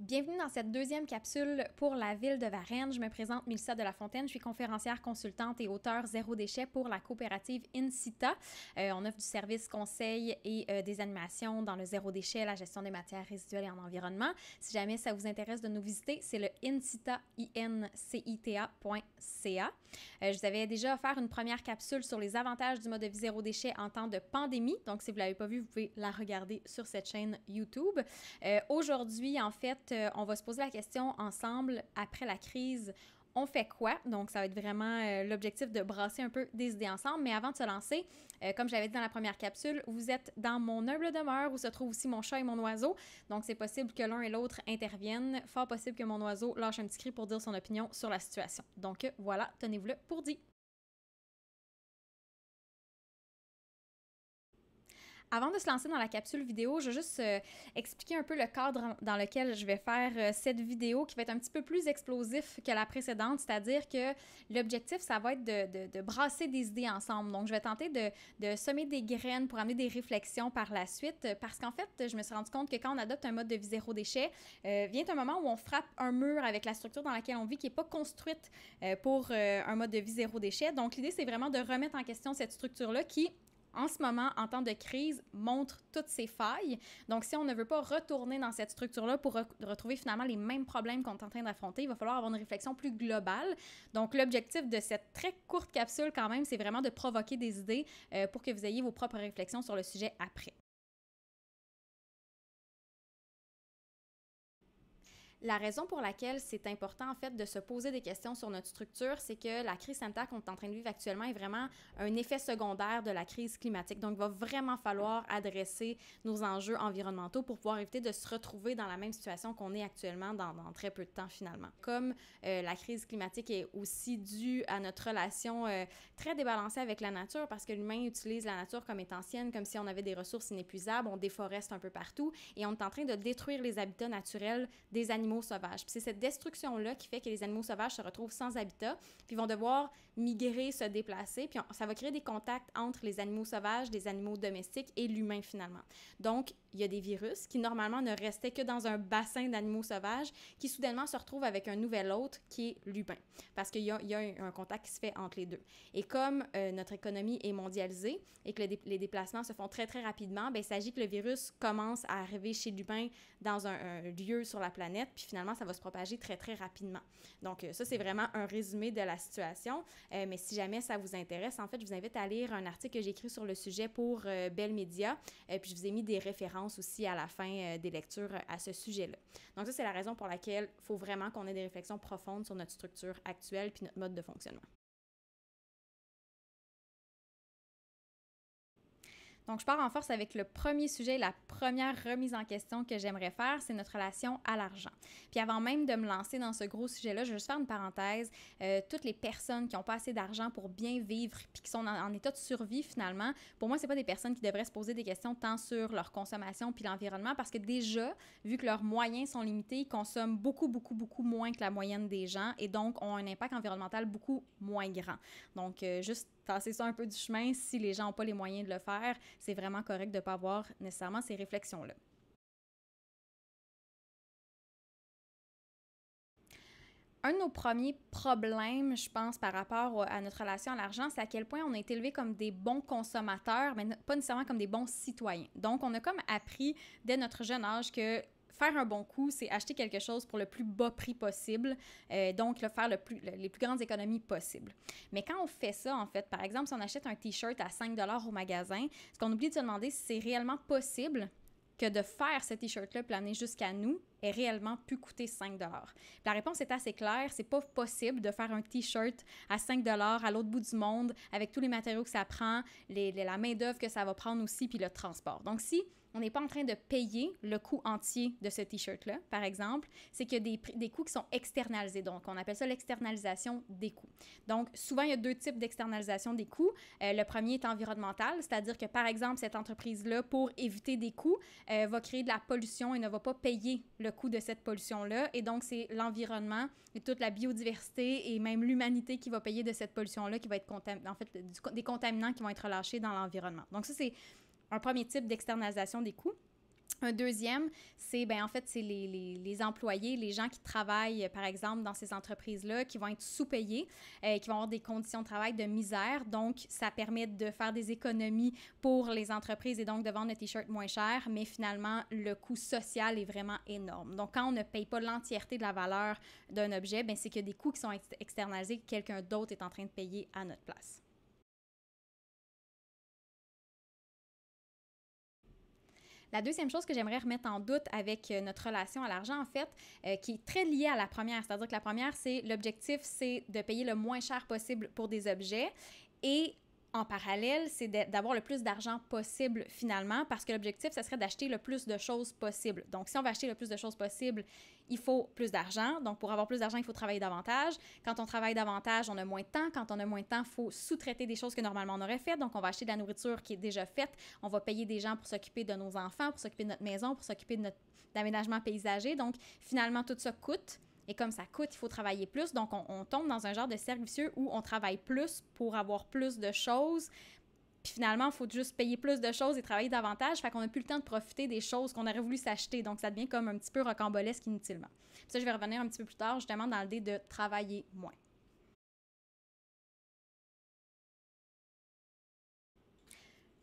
Bienvenue dans cette deuxième capsule pour la ville de Varennes. Je me présente Mélissa de la Fontaine. Je suis conférencière consultante et auteure zéro déchet pour la coopérative Incita. On offre du service conseil et des animations dans le zéro déchet, la gestion des matières résiduelles et en environnement. Si jamais ça vous intéresse de nous visiter, c'est le incita, incita.ca. Je vous avais déjà offert une première capsule sur les avantages du mode de vie zéro déchet en temps de pandémie. Donc, si vous ne l'avez pas vue, vous pouvez la regarder sur cette chaîne YouTube. Aujourd'hui, en fait, on va se poser la question ensemble, après la crise, on fait quoi? Donc, ça va être vraiment l'objectif de brasser un peu des idées ensemble. Mais avant de se lancer, comme j'avais dit dans la première capsule, vous êtes dans mon humble demeure où se trouve aussi mon chat et mon oiseau. Donc, c'est possible que l'un et l'autre interviennent. Fort possible que mon oiseau lâche un petit cri pour dire son opinion sur la situation. Donc, voilà, tenez-vous là pour dit. Avant de se lancer dans la capsule vidéo, je vais juste expliquer un peu le cadre dans lequel je vais faire cette vidéo qui va être un petit peu plus explosif que la précédente, c'est-à-dire que l'objectif, ça va être de brasser des idées ensemble. Donc, je vais tenter de semer des graines pour amener des réflexions par la suite parce qu'en fait, je me suis rendu compte que quand on adopte un mode de vie zéro déchet, vient un moment où on frappe un mur avec la structure dans laquelle on vit qui n'est pas construite pour un mode de vie zéro déchet. Donc, l'idée, c'est vraiment de remettre en question cette structure-là qui, en ce moment, en temps de crise, montre toutes ses failles. Donc, si on ne veut pas retourner dans cette structure-là pour retrouver finalement les mêmes problèmes qu'on est en train d'affronter, il va falloir avoir une réflexion plus globale. Donc, l'objectif de cette très courte capsule, quand même, c'est vraiment de provoquer des idées pour que vous ayez vos propres réflexions sur le sujet après. La raison pour laquelle c'est important, en fait, de se poser des questions sur notre structure, c'est que la crise sanitaire qu'on est en train de vivre actuellement est vraiment un effet secondaire de la crise climatique. Donc, il va vraiment falloir adresser nos enjeux environnementaux pour pouvoir éviter de se retrouver dans la même situation qu'on est actuellement dans très peu de temps, finalement. Comme la crise climatique est aussi due à notre relation très débalancée avec la nature, parce que l'humain utilise la nature comme étant ancienne, comme si on avait des ressources inépuisables, on déforeste un peu partout, et on est en train de détruire les habitats naturels des animaux sauvages. Puis c'est cette destruction-là qui fait que les animaux sauvages se retrouvent sans habitat, puis vont devoir migrer, se déplacer, puis ça va créer des contacts entre les animaux sauvages, les animaux domestiques et l'humain finalement. Donc, il y a des virus qui normalement ne restaient que dans un bassin d'animaux sauvages qui soudainement se retrouvent avec un nouvel hôte qui est l'humain, parce qu'il y a un contact qui se fait entre les deux. Et comme notre économie est mondialisée et que les déplacements se font très très rapidement, bien, il s'agit que le virus commence à arriver chez l'humain dans un lieu sur la planète, puis finalement, ça va se propager très, très rapidement. Donc, ça, c'est vraiment un résumé de la situation. Mais si jamais ça vous intéresse, en fait, je vous invite à lire un article que j'ai écrit sur le sujet pour Bell Media. Puis, je vous ai mis des références aussi à la fin des lectures à ce sujet-là. Donc, ça, c'est la raison pour laquelle il faut vraiment qu'on ait des réflexions profondes sur notre structure actuelle puis notre mode de fonctionnement. Donc, je pars en force avec le premier sujet, la première remise en question que j'aimerais faire, c'est notre relation à l'argent. Puis avant même de me lancer dans ce gros sujet-là, je vais juste faire une parenthèse. Toutes les personnes qui n'ont pas assez d'argent pour bien vivre puis qui sont en état de survie finalement, pour moi, c'est pas des personnes qui devraient se poser des questions tant sur leur consommation puis l'environnement parce que déjà, vu que leurs moyens sont limités, ils consomment beaucoup, beaucoup, beaucoup moins que la moyenne des gens et donc ont un impact environnemental beaucoup moins grand. Donc, juste tasser ça un peu du chemin, si les gens n'ont pas les moyens de le faire, c'est vraiment correct de ne pas avoir nécessairement ces réflexions-là. Un de nos premiers problèmes, je pense, par rapport à notre relation à l'argent, c'est à quel point on a été élevés comme des bons consommateurs, mais pas nécessairement comme des bons citoyens. Donc, on a comme appris dès notre jeune âge que faire un bon coup, c'est acheter quelque chose pour le plus bas prix possible, donc faire les plus grandes économies possibles. Mais quand on fait ça, en fait, par exemple, si on achète un T-shirt à 5 $ au magasin, ce qu'on oublie de se demander, si c'est réellement possible que de faire ce T-shirt-là planer jusqu'à nous ait réellement pu coûter 5 $. La réponse est assez claire, c'est pas possible de faire un T-shirt à 5 $ à l'autre bout du monde avec tous les matériaux que ça prend, la main-d'œuvre que ça va prendre aussi, puis le transport. Donc, si on n'est pas en train de payer le coût entier de ce T-shirt-là, par exemple, c'est qu'il y a des coûts qui sont externalisés. Donc, on appelle ça l'externalisation des coûts. Donc, souvent, il y a deux types d'externalisation des coûts. Le premier est environnemental, c'est-à-dire que, par exemple, cette entreprise-là, pour éviter des coûts, va créer de la pollution et ne va pas payer le coût de cette pollution-là. Et donc, c'est l'environnement et toute la biodiversité et même l'humanité qui va payer de cette pollution-là, qui va être en fait des contaminants qui vont être relâchés dans l'environnement. Donc, ça, c'est un premier type d'externalisation des coûts. Un deuxième, c'est en fait, c'est les employés, les gens qui travaillent, par exemple, dans ces entreprises-là, qui vont être sous-payés, qui vont avoir des conditions de travail de misère. Donc, ça permet de faire des économies pour les entreprises et donc de vendre le T-shirt moins cher, mais finalement, le coût social est vraiment énorme. Donc, quand on ne paye pas l'entièreté de la valeur d'un objet, c'est qu'il y a des coûts qui sont externalisés que quelqu'un d'autre est en train de payer à notre place. La deuxième chose que j'aimerais remettre en doute avec notre relation à l'argent, en fait, qui est très liée à la première, c'est-à-dire que la première, c'est l'objectif, c'est de payer le moins cher possible pour des objets et en parallèle, c'est d'avoir le plus d'argent possible finalement parce que l'objectif, ce serait d'acheter le plus de choses possible. Donc, si on veut acheter le plus de choses possible, il faut plus d'argent. Donc, pour avoir plus d'argent, il faut travailler davantage. Quand on travaille davantage, on a moins de temps. Quand on a moins de temps, il faut sous-traiter des choses que normalement on aurait faites. Donc, on va acheter de la nourriture qui est déjà faite. On va payer des gens pour s'occuper de nos enfants, pour s'occuper de notre maison, pour s'occuper de notre aménagement paysager. Donc, finalement, tout ça coûte. Et comme ça coûte, il faut travailler plus. Donc, on tombe dans un genre de cercle vicieux où on travaille plus pour avoir plus de choses. Puis finalement, il faut juste payer plus de choses et travailler davantage. Fait qu'on n'a plus le temps de profiter des choses qu'on aurait voulu s'acheter. Donc, ça devient comme un petit peu rocambolesque inutilement. Puis ça, je vais revenir un petit peu plus tard, justement, dans l'idée de travailler moins.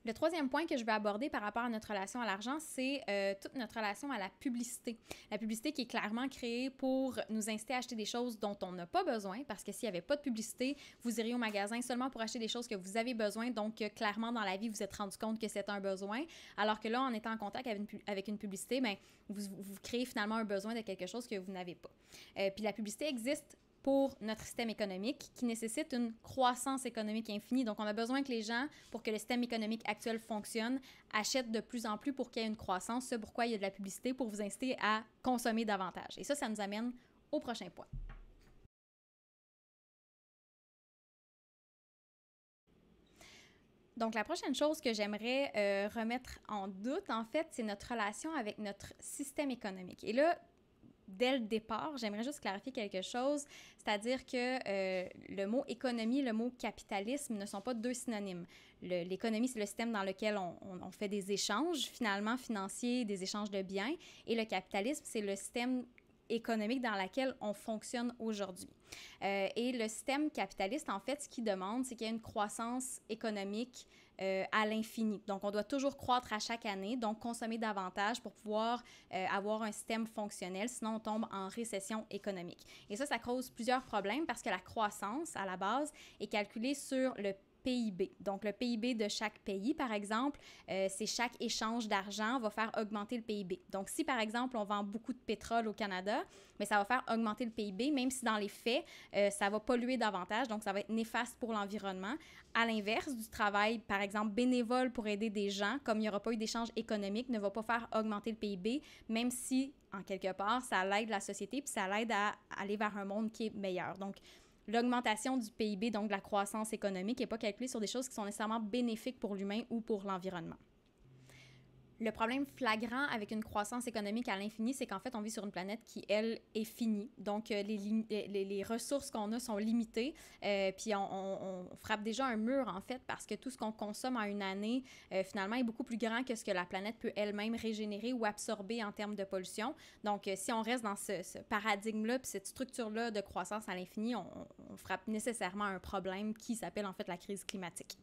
Le troisième point que je veux aborder par rapport à notre relation à l'argent, c'est toute notre relation à la publicité. La publicité qui est clairement créée pour nous inciter à acheter des choses dont on n'a pas besoin, parce que s'il n'y avait pas de publicité, vous iriez au magasin seulement pour acheter des choses que vous avez besoin, donc clairement dans la vie, vous vous êtes rendu compte que c'est un besoin, alors que là, en étant en contact avec une publicité, vous créez finalement un besoin de quelque chose que vous n'avez pas. Puis la publicité existe pour notre système économique qui nécessite une croissance économique infinie. Donc, on a besoin que les gens, pour que le système économique actuel fonctionne, achètent de plus en plus pour qu'il y ait une croissance. C'est pourquoi il y a de la publicité pour vous inciter à consommer davantage. Et ça nous amène au prochain point. Donc, la prochaine chose que j'aimerais remettre en doute, en fait, c'est notre relation avec notre système économique. Et là, dès le départ, j'aimerais juste clarifier quelque chose, c'est-à-dire que le mot économie et le mot capitalisme ne sont pas deux synonymes. L'économie, c'est le système dans lequel on fait des échanges, finalement financiers, des échanges de biens, et le capitalisme, c'est le système économique dans lequel on fonctionne aujourd'hui. Et le système capitaliste, en fait, ce qu'il demande, c'est qu'il y ait une croissance économique à l'infini. Donc, on doit toujours croître à chaque année, donc consommer davantage pour pouvoir avoir un système fonctionnel, sinon on tombe en récession économique. Et ça cause plusieurs problèmes parce que la croissance, à la base, est calculée sur le PIB. Donc, le PIB de chaque pays, par exemple, c'est chaque échange d'argent va faire augmenter le PIB. Donc, si, par exemple, on vend beaucoup de pétrole au Canada, mais ça va faire augmenter le PIB, même si dans les faits, ça va polluer davantage, donc ça va être néfaste pour l'environnement. À l'inverse, du travail, par exemple, bénévole pour aider des gens, comme il n'y aura pas eu d'échange économique, ne va pas faire augmenter le PIB, même si, en quelque part, ça l'aide la société, puis ça l'aide à aller vers un monde qui est meilleur. Donc, l'augmentation du PIB, donc de la croissance économique, n'est pas calculée sur des choses qui sont nécessairement bénéfiques pour l'humain ou pour l'environnement. Le problème flagrant avec une croissance économique à l'infini, c'est qu'en fait, on vit sur une planète qui, elle, est finie. Donc, les ressources qu'on a sont limitées. Puis, on frappe déjà un mur, en fait, parce que tout ce qu'on consomme en une année, finalement, est beaucoup plus grand que ce que la planète peut elle-même régénérer ou absorber en termes de pollution. Donc, si on reste dans ce paradigme-là, puis cette structure-là de croissance à l'infini, on frappe nécessairement un problème qui s'appelle, en fait, la crise climatique.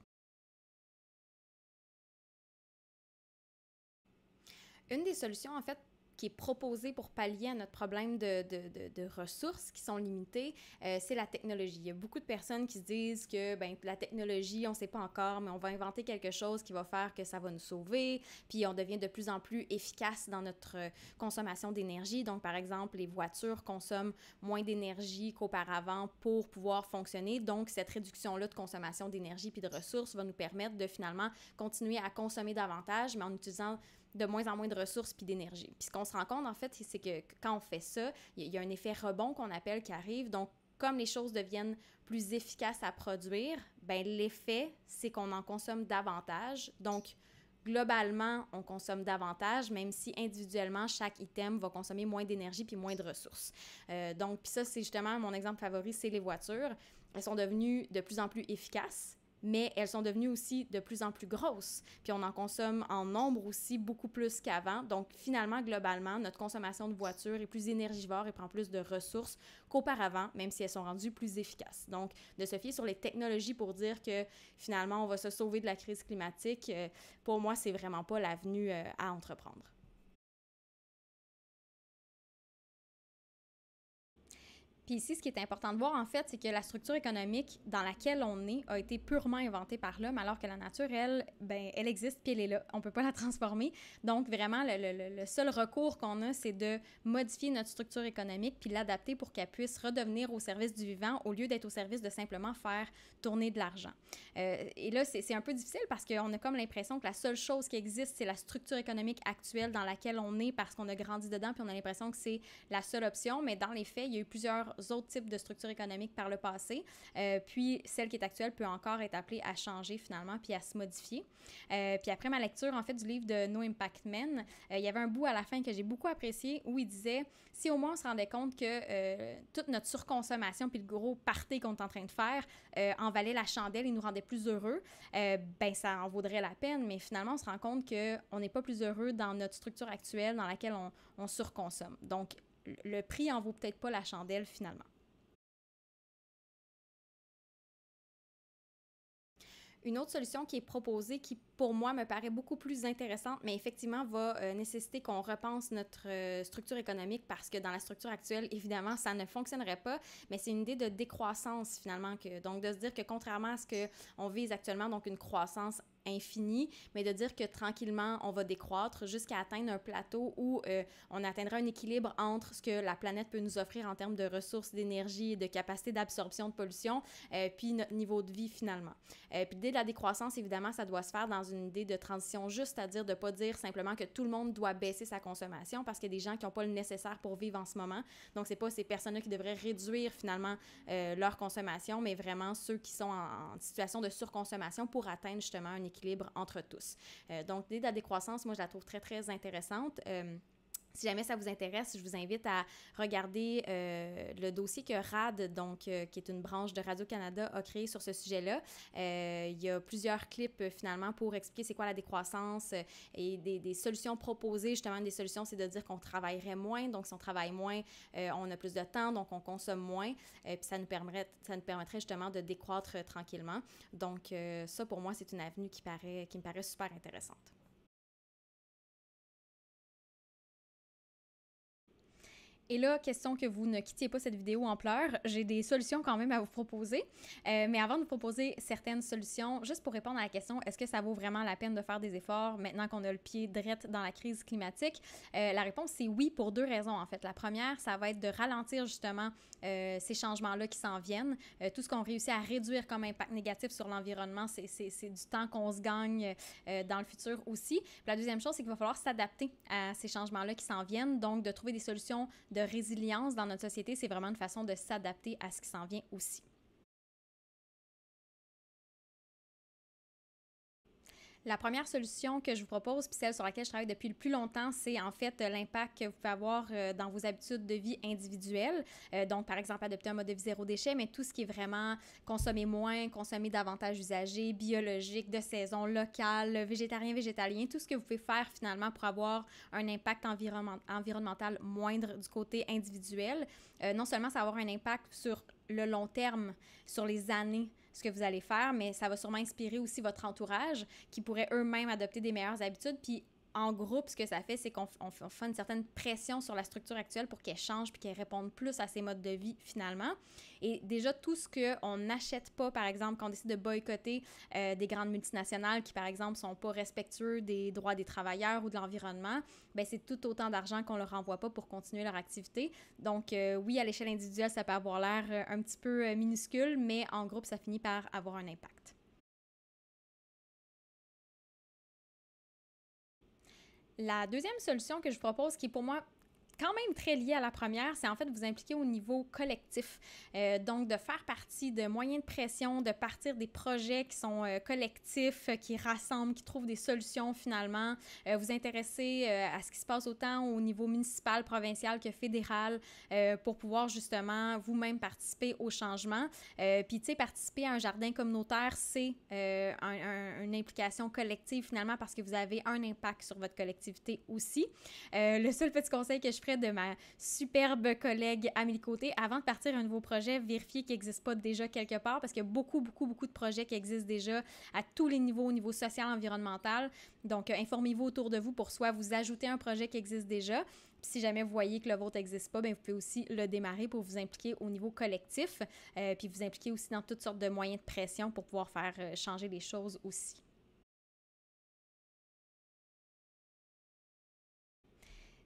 Une des solutions, en fait, qui est proposée pour pallier à notre problème de ressources qui sont limitées, c'est la technologie. Il y a beaucoup de personnes qui se disent que la technologie, on ne sait pas encore, mais on va inventer quelque chose qui va faire que ça va nous sauver, puis on devient de plus en plus efficace dans notre consommation d'énergie. Donc, par exemple, les voitures consomment moins d'énergie qu'auparavant pour pouvoir fonctionner. Donc, cette réduction-là de consommation d'énergie puis de ressources va nous permettre de finalement continuer à consommer davantage, mais en utilisant de moins en moins de ressources puis d'énergie. Puis ce qu'on se rend compte, en fait, c'est que quand on fait ça, il y a un effet rebond qu'on appelle qui arrive. Donc, comme les choses deviennent plus efficaces à produire, l'effet, c'est qu'on en consomme davantage. Donc, globalement, on consomme davantage, même si individuellement, chaque item va consommer moins d'énergie puis moins de ressources. Donc, puis ça, c'est justement mon exemple favori, c'est les voitures. Elles sont devenues de plus en plus efficaces, mais elles sont devenues aussi de plus en plus grosses. Puis on en consomme en nombre aussi beaucoup plus qu'avant. Donc finalement, globalement, notre consommation de voitures est plus énergivore et prend plus de ressources qu'auparavant, même si elles sont rendues plus efficaces. Donc de se fier sur les technologies pour dire que finalement on va se sauver de la crise climatique, pour moi, c'est vraiment pas l'avenue à entreprendre. Puis ici, ce qui est important de voir, en fait, c'est que la structure économique dans laquelle on est a été purement inventée par l'homme, alors que la nature, elle, ben, elle existe puis elle est là. On ne peut pas la transformer. Donc, vraiment, le seul recours qu'on a, c'est de modifier notre structure économique puis l'adapter pour qu'elle puisse redevenir au service du vivant au lieu d'être au service de simplement faire tourner de l'argent. Et là, c'est un peu difficile parce qu'on a comme l'impression que la seule chose qui existe, c'est la structure économique actuelle dans laquelle on est parce qu'on a grandi dedans puis on a l'impression que c'est la seule option. Mais dans les faits, il y a eu plusieurs autres types de structures économiques par le passé. Puis celle qui est actuelle peut encore être appelée à changer finalement puis à se modifier. Puis après ma lecture en fait du livre de No Impact Men, il y avait un bout à la fin que j'ai beaucoup apprécié où il disait si au moins on se rendait compte que toute notre surconsommation puis le gros party qu'on est en train de faire en valait la chandelle et nous rendait plus heureux, ben ça en vaudrait la peine. Mais finalement on se rend compte qu'on n'est pas plus heureux dans notre structure actuelle dans laquelle on surconsomme. Donc le prix en vaut peut-être pas la chandelle finalement. Une autre solution qui est proposée, qui pour moi me paraît beaucoup plus intéressante, mais effectivement va nécessiter qu'on repense notre structure économique parce que dans la structure actuelle, évidemment, ça ne fonctionnerait pas, mais c'est une idée de décroissance finalement. Donc de se dire que contrairement à ce qu'on vise actuellement, donc une croissance infinie, mais de dire que tranquillement, on va décroître jusqu'à atteindre un plateau où on atteindra un équilibre entre ce que la planète peut nous offrir en termes de ressources, d'énergie et de capacité d'absorption de pollution, puis notre niveau de vie finalement. Puis l'idée de la décroissance, évidemment, ça doit se faire dans une idée de transition juste, c'est-à-dire de ne pas dire simplement que tout le monde doit baisser sa consommation parce qu'il y a des gens qui n'ont pas le nécessaire pour vivre en ce moment. Donc, c'est pas ces personnes-là qui devraient réduire finalement leur consommation, mais vraiment ceux qui sont en situation de surconsommation pour atteindre justement un équilibre entre tous. Donc, l'idée de la décroissance, moi, je la trouve très, très intéressante. Si jamais ça vous intéresse, je vous invite à regarder le dossier que RAD, donc, qui est une branche de Radio-Canada, a créé sur ce sujet-là. Il y a plusieurs clips, finalement, pour expliquer c'est quoi la décroissance et des solutions proposées. Justement, des solutions, c'est de dire qu'on travaillerait moins. Donc, si on travaille moins, on a plus de temps, donc on consomme moins. Puis ça nous permettrait justement de décroître tranquillement. Donc, ça, pour moi, c'est une avenue qui me paraît super intéressante. Et là, question que vous ne quittiez pas cette vidéo en pleurs, j'ai des solutions quand même à vous proposer. Mais avant de vous proposer certaines solutions, juste pour répondre à la question, est-ce que ça vaut vraiment la peine de faire des efforts maintenant qu'on a le pied drette dans la crise climatique? La réponse, c'est oui pour deux raisons, en fait. La première, ça va être de ralentir justement ces changements-là qui s'en viennent. Tout ce qu'on réussit à réduire comme impact négatif sur l'environnement, c'est du temps qu'on se gagne dans le futur aussi. Puis la deuxième chose, c'est qu'il va falloir s'adapter à ces changements-là qui s'en viennent, donc de trouver des solutions de résilience dans notre société, c'est vraiment une façon de s'adapter à ce qui s'en vient aussi. La première solution que je vous propose, puis celle sur laquelle je travaille depuis le plus longtemps, c'est en fait l'impact que vous pouvez avoir dans vos habitudes de vie individuelles. Donc, par exemple, adopter un mode de vie zéro déchet, mais tout ce qui est vraiment consommer moins, consommer davantage usagé, biologique, de saison, local, végétarien, végétalien, tout ce que vous pouvez faire finalement pour avoir un impact environnemental moindre du côté individuel. Non seulement ça va avoir un impact sur le long terme, sur les années, ce que vous allez faire, mais ça va sûrement inspirer aussi votre entourage qui pourrait eux-mêmes adopter des meilleures habitudes. Puis en groupe, ce que ça fait, c'est qu'on fait une certaine pression sur la structure actuelle pour qu'elle change puis qu'elle réponde plus à ces modes de vie finalement. Et déjà, tout ce qu'on n'achète pas, par exemple, quand on décide de boycotter des grandes multinationales qui, par exemple, sont pas respectueux des droits des travailleurs ou de l'environnement, ben c'est tout autant d'argent qu'on leur envoie pas pour continuer leur activité. Donc, oui, à l'échelle individuelle, ça peut avoir l'air un petit peu minuscule, mais en groupe, ça finit par avoir un impact. La deuxième solution que je propose, qui est pour moi quand même très lié à la première, c'est en fait vous impliquer au niveau collectif. Donc, de faire partie de moyens de pression, de partir des projets qui sont collectifs, qui rassemblent, qui trouvent des solutions finalement. Vous intéresser à ce qui se passe autant au niveau municipal, provincial que fédéral pour pouvoir justement vous-même participer au changement. Puis, tu sais, participer à un jardin communautaire, c'est une implication collective finalement parce que vous avez un impact sur votre collectivité aussi. Le seul petit conseil que je ferais de ma superbe collègue Amélie Côté, avant de partir un nouveau projet, vérifiez qu'il n'existe pas déjà quelque part parce qu'il y a beaucoup de projets qui existent déjà à tous les niveaux, au niveau social, environnemental. Donc, informez-vous autour de vous pour soit vous ajouter un projet qui existe déjà. Puis si jamais vous voyez que le vôtre n'existe pas, bien, vous pouvez aussi le démarrer pour vous impliquer au niveau collectif, puis vous impliquer aussi dans toutes sortes de moyens de pression pour pouvoir faire changer les choses aussi.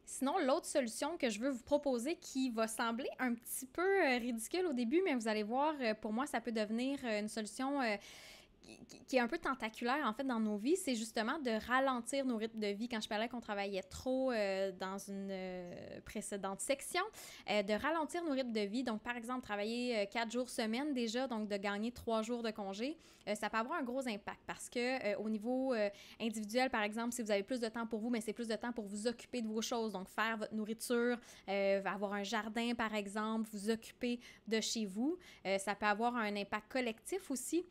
Sinon, l'autre solution que je veux vous proposer qui va sembler un petit peu ridicule au début, mais vous allez voir, pour moi, ça peut devenir une solution qui est un peu tentaculaire, en fait, dans nos vies, c'est justement de ralentir nos rythmes de vie. Quand je parlais qu'on travaillait trop dans une précédente section, de ralentir nos rythmes de vie. Donc, par exemple, travailler 4 jours semaine déjà, donc de gagner 3 jours de congé, ça peut avoir un gros impact parce que au niveau individuel, par exemple, si vous avez plus de temps pour vous, mais c'est plus de temps pour vous occuper de vos choses, donc faire votre nourriture, avoir un jardin, par exemple, vous occuper de chez vous. Ça peut avoir un impact collectif aussi.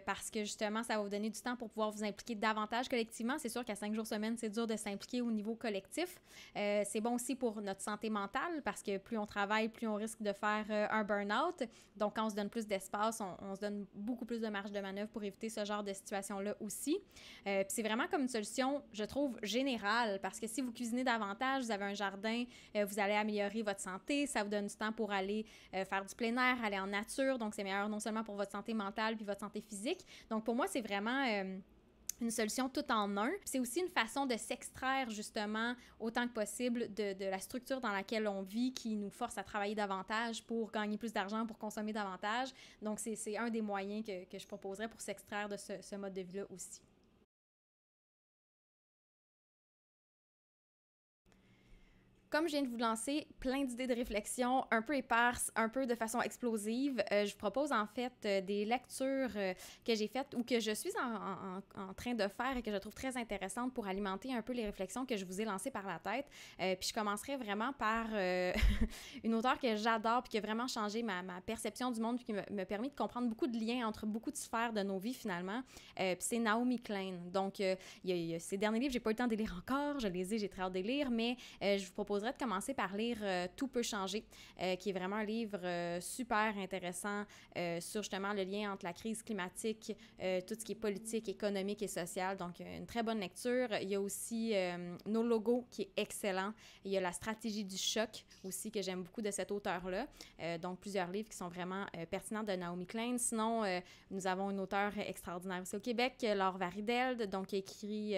Parce que justement, ça va vous donner du temps pour pouvoir vous impliquer davantage collectivement. C'est sûr qu'à 5 jours semaine, c'est dur de s'impliquer au niveau collectif. C'est bon aussi pour notre santé mentale parce que plus on travaille, plus on risque de faire un burn-out. Donc, quand on se donne plus d'espace, on se donne beaucoup plus de marge de manœuvre pour éviter ce genre de situation-là aussi. Puis c'est vraiment comme une solution, je trouve, générale parce que si vous cuisinez davantage, vous avez un jardin, vous allez améliorer votre santé, ça vous donne du temps pour aller faire du plein air, aller en nature. Donc, c'est meilleur non seulement pour votre santé mentale puis votre santé physique. Donc, pour moi, c'est vraiment une solution tout en un. C'est aussi une façon de s'extraire justement autant que possible de la structure dans laquelle on vit qui nous force à travailler davantage pour gagner plus d'argent, pour consommer davantage. Donc, c'est un des moyens que je proposerais pour s'extraire de ce mode de vie-là aussi. Comme je viens de vous lancer plein d'idées de réflexion, un peu éparses, un peu de façon explosive, je vous propose en fait des lectures que j'ai faites ou que je suis en train de faire et que je trouve très intéressantes pour alimenter un peu les réflexions que je vous ai lancées par la tête. Puis je commencerai vraiment par une auteure que j'adore puis qui a vraiment changé ma perception du monde puis qui m'a permis de comprendre beaucoup de liens entre beaucoup de sphères de nos vies finalement. Puis c'est Naomi Klein. Donc, il y a ces derniers livres, j'ai pas eu le temps de les lire encore, je les ai, j'ai très hâte de les lire, mais je vous proposerai de commencer par lire Tout peut changer, qui est vraiment un livre super intéressant sur justement le lien entre la crise climatique, tout ce qui est politique, économique et social. Donc, une très bonne lecture. Il y a aussi Nos logos, qui est excellent. Il y a La stratégie du choc aussi, que j'aime beaucoup de cet auteur-là. Donc, plusieurs livres qui sont vraiment pertinents de Naomi Klein. Sinon, nous avons une auteure extraordinaire aussi au Québec, Laure Varidel, donc qui a écrit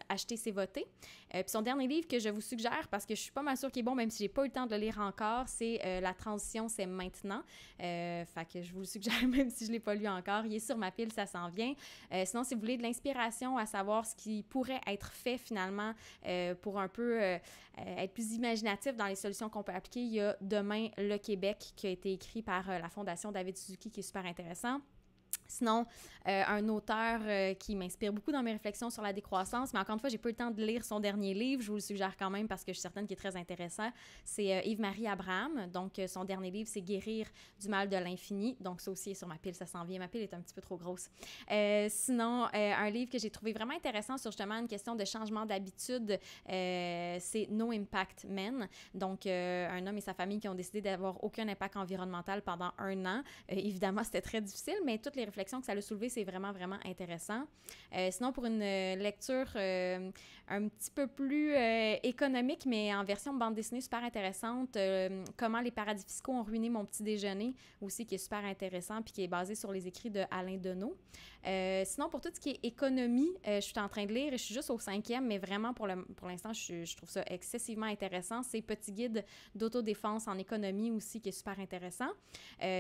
Acheter, c'est voter. Puis son dernier livre que je vous suggère, parce que je suis pas mal sûre qu'il est bon, même si j'ai pas eu le temps de le lire encore, c'est La transition, c'est maintenant. Fait que je vous le suggère, même si je l'ai pas lu encore. Il est sur ma pile, ça s'en vient. Sinon, si vous voulez de l'inspiration à savoir ce qui pourrait être fait finalement pour un peu être plus imaginatif dans les solutions qu'on peut appliquer, il y a Demain le Québec, qui a été écrit par la Fondation David Suzuki, qui est super intéressant. Sinon, un auteur qui m'inspire beaucoup dans mes réflexions sur la décroissance, mais encore une fois, j'ai pas eu le temps de lire son dernier livre, je vous le suggère quand même parce que je suis certaine qu'il est très intéressant. C'est Yves-Marie Abraham, donc son dernier livre, c'est Guérir du mal de l'infini, donc ça aussi est sur ma pile, ça s'en vient, ma pile est un petit peu trop grosse. Sinon, un livre que j'ai trouvé vraiment intéressant sur justement une question de changement d'habitude, c'est No Impact Men, donc un homme et sa famille qui ont décidé d'avoir aucun impact environnemental pendant 1 an. Évidemment, c'était très difficile, mais toutes les réflexions que ça a soulevé, c'est vraiment, vraiment intéressant. Sinon, pour une lecture un petit peu plus économique, mais en version bande dessinée super intéressante, Comment les paradis fiscaux ont ruiné mon petit déjeuner, aussi, qui est super intéressant, puis qui est basé sur les écrits de Alain Deneau. Sinon, pour tout ce qui est économie, je suis en train de lire et je suis juste au 5e, mais vraiment, pour l'instant, je trouve ça excessivement intéressant. C'est Petit guide d'autodéfense en économie aussi, qui est super intéressant.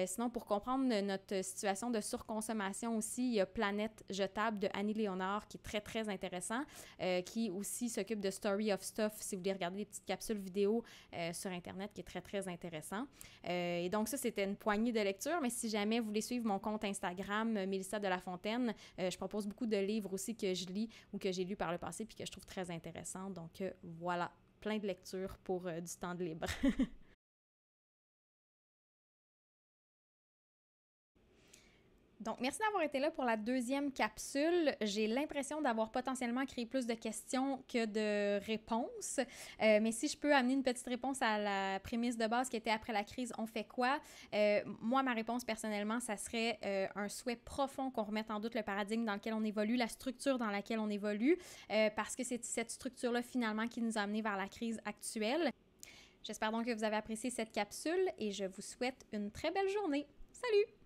Sinon, pour comprendre notre situation de surconsommation consommation aussi, il y a Planète jetable de Annie Léonard qui est très, très intéressant, qui aussi s'occupe de Story of Stuff, si vous voulez regarder des petites capsules vidéo sur Internet, qui est très, très intéressant. Et donc ça, c'était une poignée de lectures, mais si jamais vous voulez suivre mon compte Instagram, Mélissa de La Fontaine, je propose beaucoup de livres aussi que je lis ou que j'ai lus par le passé puis que je trouve très intéressants. Donc voilà, plein de lectures pour du temps de libre. Donc, merci d'avoir été là pour la deuxième capsule. J'ai l'impression d'avoir potentiellement créé plus de questions que de réponses. Mais si je peux amener une petite réponse à la prémisse de base qui était après la crise, on fait quoi? Moi, ma réponse personnellement, ça serait un souhait profond qu'on remette en doute le paradigme dans lequel on évolue, la structure dans laquelle on évolue, parce que c'est cette structure-là finalement qui nous a amené vers la crise actuelle. J'espère donc que vous avez apprécié cette capsule et je vous souhaite une très belle journée. Salut!